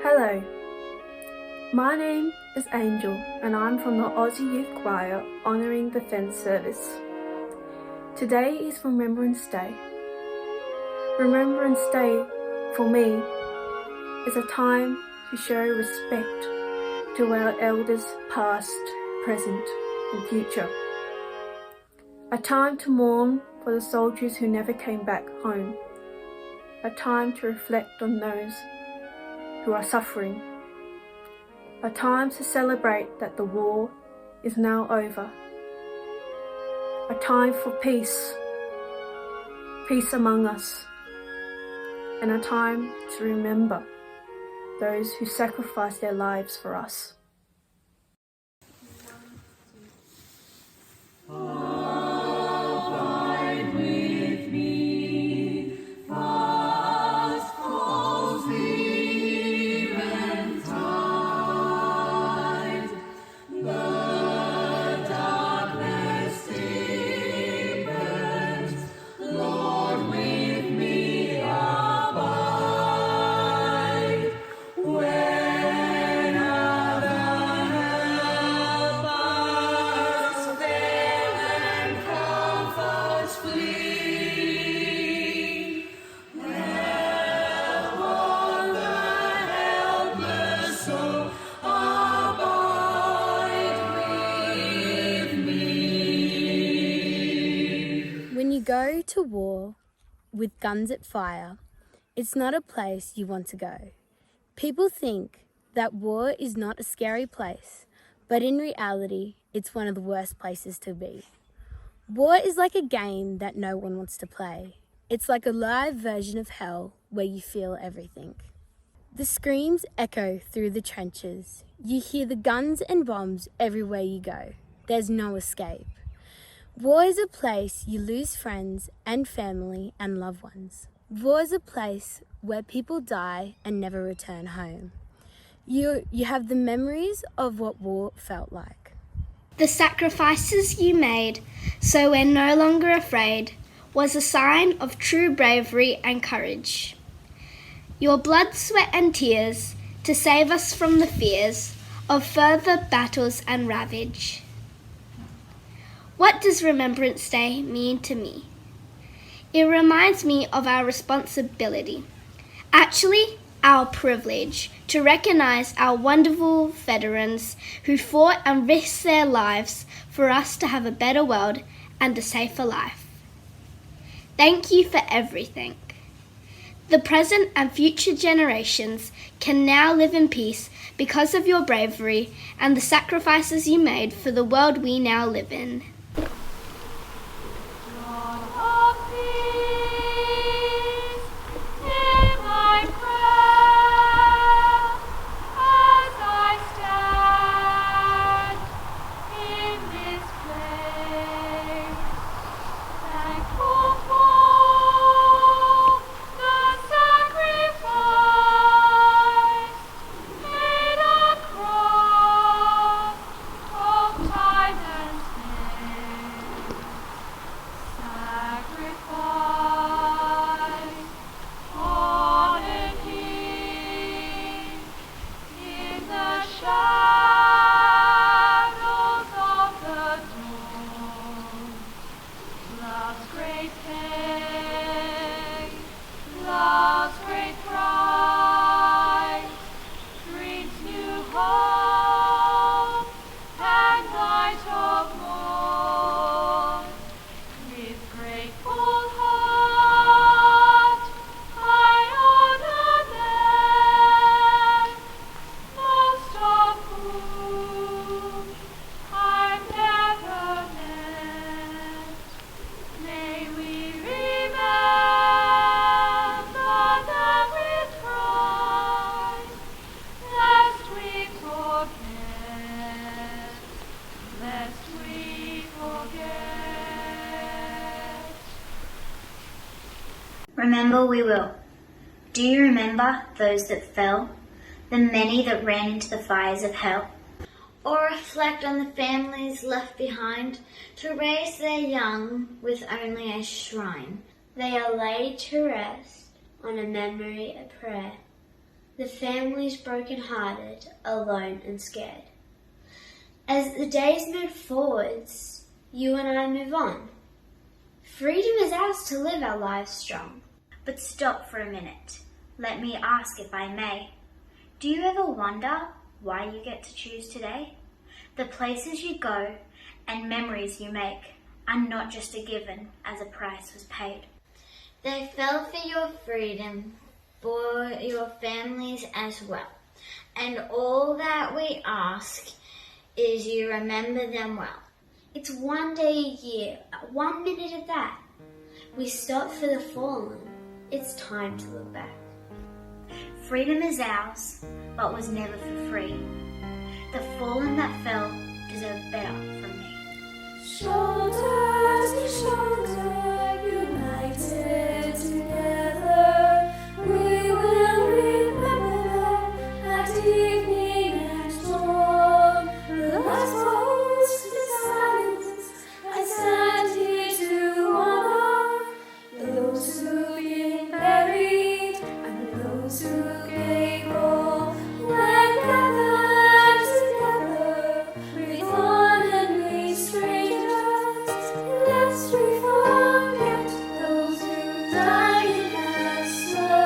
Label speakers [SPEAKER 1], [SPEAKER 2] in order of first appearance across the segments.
[SPEAKER 1] Hello, my name is Angel and I'm from the Aussie Youth Choir honouring Defence Service. Today is Remembrance Day. Remembrance Day for me is a time to show respect to our elders past, present and future. A time to mourn for the soldiers who never came back home. A time to reflect on those who are suffering. A time to celebrate that the war is now over. A time for peace, peace among us, and a time to remember those who sacrificed their lives for us.
[SPEAKER 2] When you go to war with guns at fire, it's not a place you want to go. People think that war is not a scary place, but in reality, it's one of the worst places to be. War is like a game that no one wants to play. It's like a live version of hell where you feel everything. The screams echo through the trenches. You hear the guns and bombs everywhere you go. There's no escape. War is a place you lose friends and family and loved ones. War is a place where people die and never return home. You have the memories of what war felt like.
[SPEAKER 3] The sacrifices you made, so we're no longer afraid, was a sign of true bravery and courage. Your blood, sweat and tears to save us from the fears of further battles and ravage. What does Remembrance Day mean to me? It reminds me of our responsibility, actually our privilege, to recognise our wonderful veterans who fought and risked their lives for us to have a better world and a safer life. Thank you for everything. The present and future generations can now live in peace because of your bravery and the sacrifices you made for the world we now live in.
[SPEAKER 4] Remember we will. Do you remember those that fell, the many that ran into the fires of hell? Or reflect on the families left behind to raise their young with only a shrine. They are laid to rest on a memory, a prayer. the families broken-hearted, alone and scared. As the days move forwards, you and I move on. Freedom is ours to live our lives strong. But stop for a minute. Let me ask if I may. Do you ever wonder why you get to choose today? The places you go and memories you make are not just a given as a price was paid. They fell for your freedom, for your families as well. And all that we ask is you remember them well. It's one day a year, 1 minute of that. We stop for the fallen. It's time to look back. Freedom is ours, but was never for free. The fallen that fell deserve better from me.
[SPEAKER 5] Shoulder to shoulder, united together, we will remember that evening at dawn. The last post in silence, I stand here to honor those who've been buried and those who gave all. When gathered together with ordinary strangers, lest we forget those who died in cancer.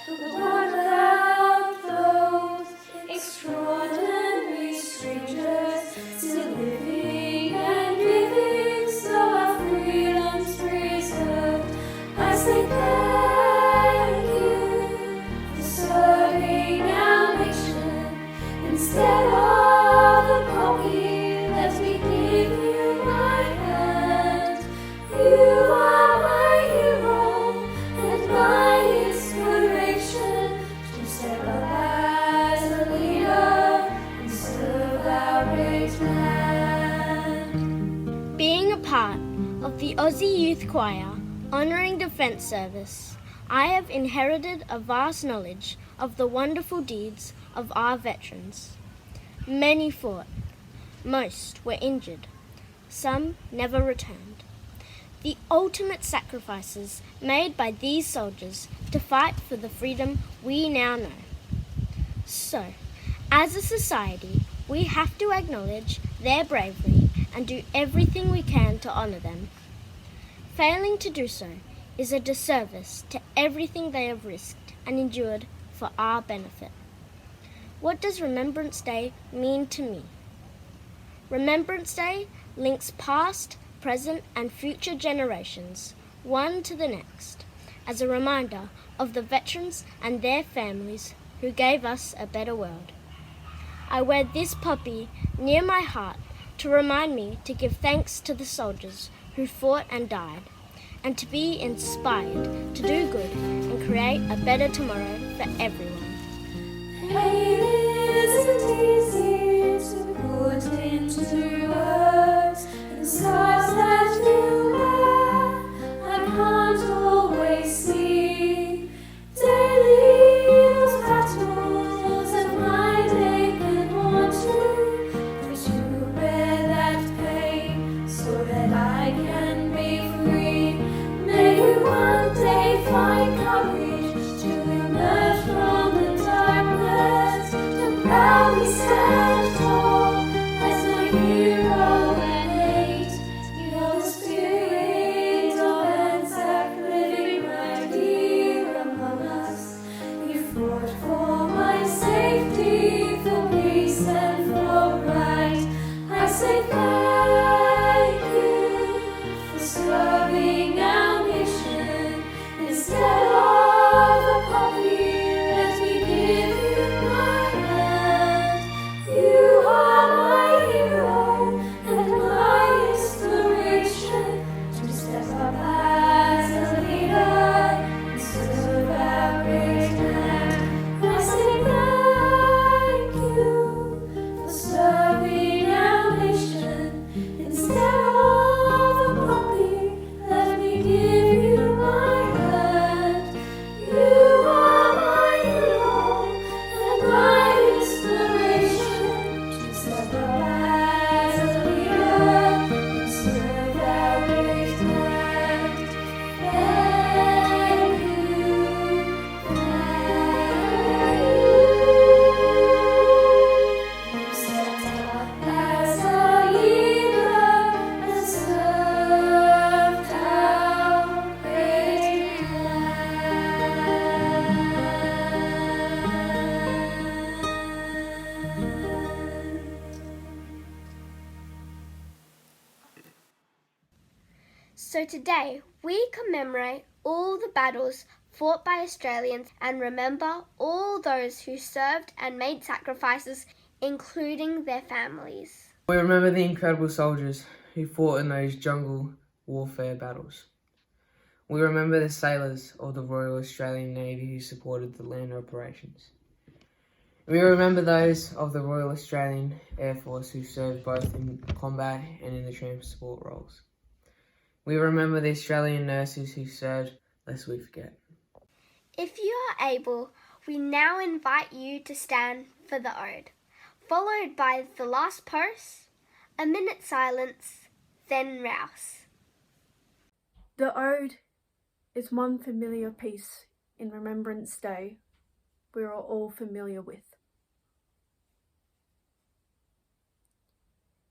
[SPEAKER 5] The blood without those extraordinary strangers, still living and giving, so our freedom's preserved. I say thank you for serving our nation. Instead of the poppy, let me give you my hand. You are my hero and my inspiration to step up as a leader and serve our great land.
[SPEAKER 3] Being a part of the Aussie Youth Choir honouring Defence Service, I have inherited a vast knowledge of the wonderful deeds of our veterans. Many fought, most were injured, some never returned. The ultimate sacrifices made by these soldiers to fight for the freedom we now know. So, as a society, we have to acknowledge their bravery and do everything we can to honour them. Failing to do so is a disservice to everything they have risked and endured for our benefit. What does Remembrance Day mean to me? Remembrance Day links past, present and future generations, one to the next, as a reminder of the veterans and their families who gave us a better world. I wear this poppy near my heart to remind me to give thanks to the soldiers who fought and died, and to be inspired to do good and create a better tomorrow for everyone.
[SPEAKER 5] Pain isn't easy to put into words, and scars that you bear I can't always see. Daily those battles of my day can haunt you, but you bear that pain so that I can be free. May you one day find courage to emerge from the darkness, to proudly stand tall as my hero and hate. You're the spirit of Anzac living right
[SPEAKER 3] So today we commemorate all the battles fought by Australians and remember all those who served and made sacrifices, including their families.
[SPEAKER 6] We remember the incredible soldiers who fought in those jungle warfare battles. We remember the sailors of the Royal Australian Navy who supported the land operations. We remember those of the Royal Australian Air Force who served both in combat and in the transport roles. We remember the Australian nurses who served, lest we forget.
[SPEAKER 3] If you are able, we now invite you to stand for the ode, followed by the last post, a minute silence, then rouse.
[SPEAKER 1] The ode is one familiar piece in Remembrance Day we are all familiar with.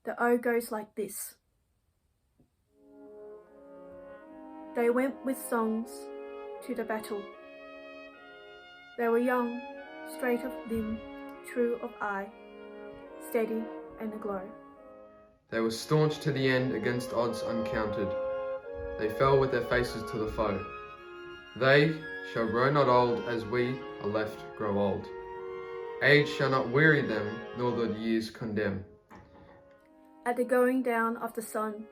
[SPEAKER 1] The ode goes like this. They went with songs to the battle. They were young, straight of limb, true of eye, steady and aglow.
[SPEAKER 7] They were staunch to the end against odds uncounted. They fell with their faces to the foe. They shall grow not old as we are left grow old. Age shall not weary them, nor the years condemn.
[SPEAKER 1] At the going down of the sun,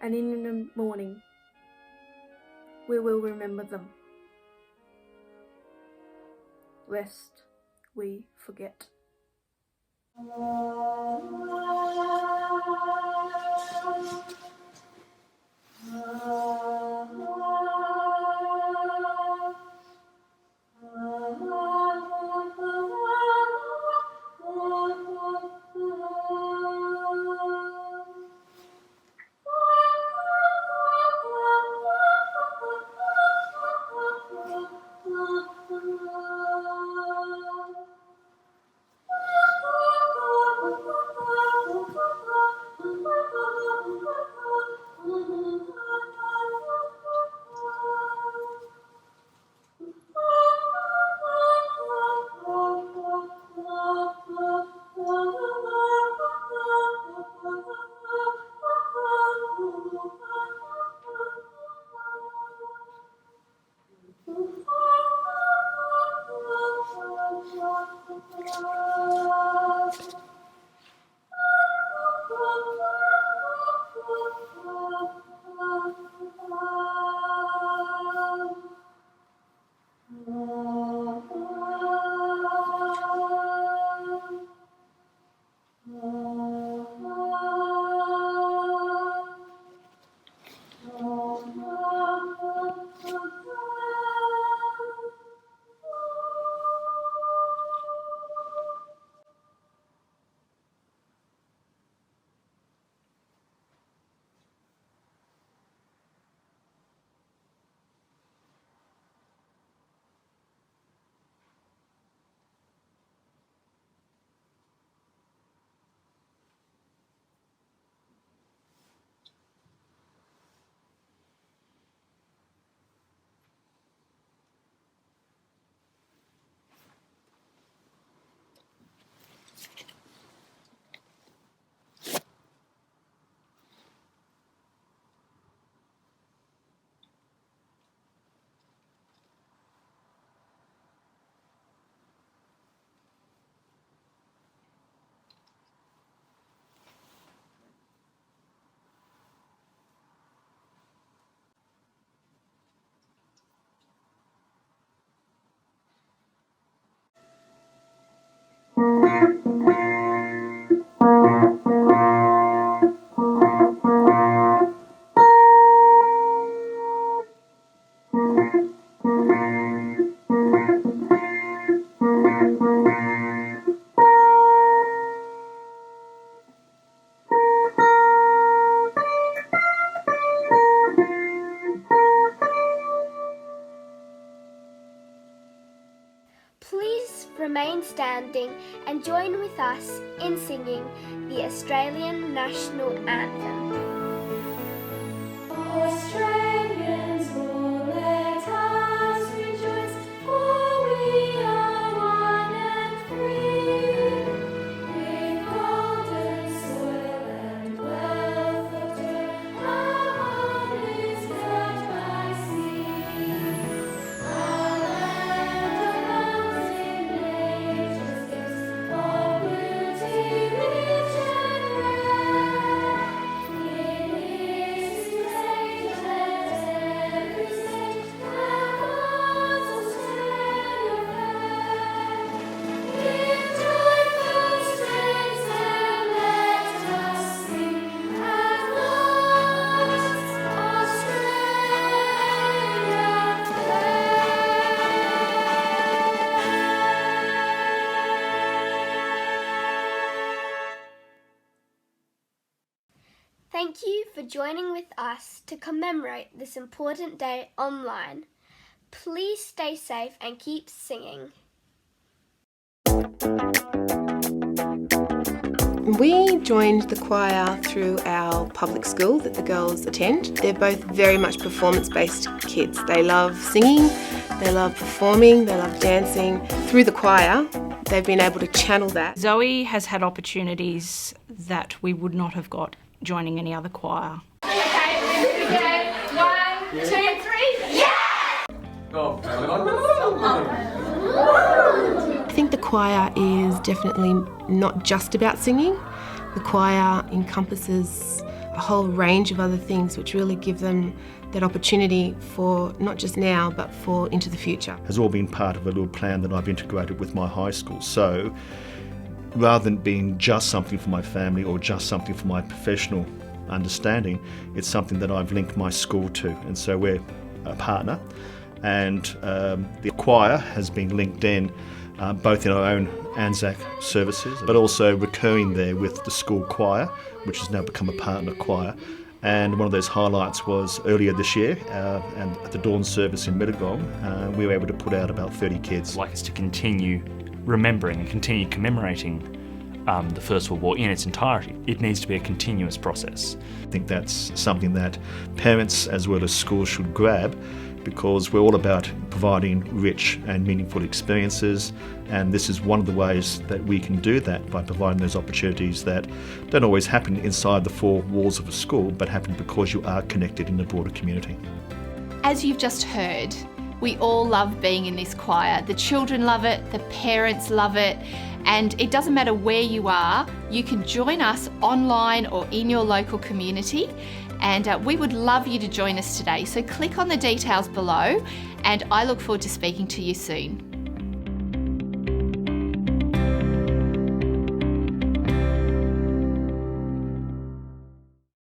[SPEAKER 1] and in the morning, we will remember them, lest we forget.
[SPEAKER 3] Please remain standing and join with us in singing the Australian National Anthem.
[SPEAKER 5] Australians, oh, let us rejoice, for we are one and free. With golden soil and wealth of joy, our
[SPEAKER 3] Thank you for joining with us to commemorate this important day online. Please stay safe and keep singing.
[SPEAKER 8] We joined the choir through our public school that the girls attend. They're both very much performance-based kids. They love singing, they love performing, they love dancing. Through the choir, they've been able to channel that.
[SPEAKER 9] Zoe has had opportunities that we would not have got joining any other choir.
[SPEAKER 5] Okay, here we go. 1, 2, 3, yeah!
[SPEAKER 8] I think the choir is definitely not just about singing. The choir encompasses a whole range of other things which really give them that opportunity for not just now but for into the future.
[SPEAKER 10] Has all been part of a little plan that I've integrated with my high school. So rather than being just something for my family or just something for my professional understanding, it's something that I've linked my school to, and so we're a partner. And the choir has been linked in both in our own Anzac services, but also recurring there with the school choir, which has now become a partner choir. And one of those highlights was earlier this year, and at the dawn service in Mittagong, we were able to put out about 30 kids.
[SPEAKER 11] I'd like us to continue remembering and continue commemorating the First World War in its entirety. It needs to be a continuous process.
[SPEAKER 10] I think that's something that parents as well as schools should grab, because we're all about providing rich and meaningful experiences, and this is one of the ways that we can do that, by providing those opportunities that don't always happen inside the four walls of a school, but happen because you are connected in the broader community.
[SPEAKER 12] As you've just heard, we all love being in this choir. The children love it, the parents love it, and it doesn't matter where you are, you can join us online or in your local community. And we would love you to join us today. So click on the details below, and I look forward to speaking to you soon.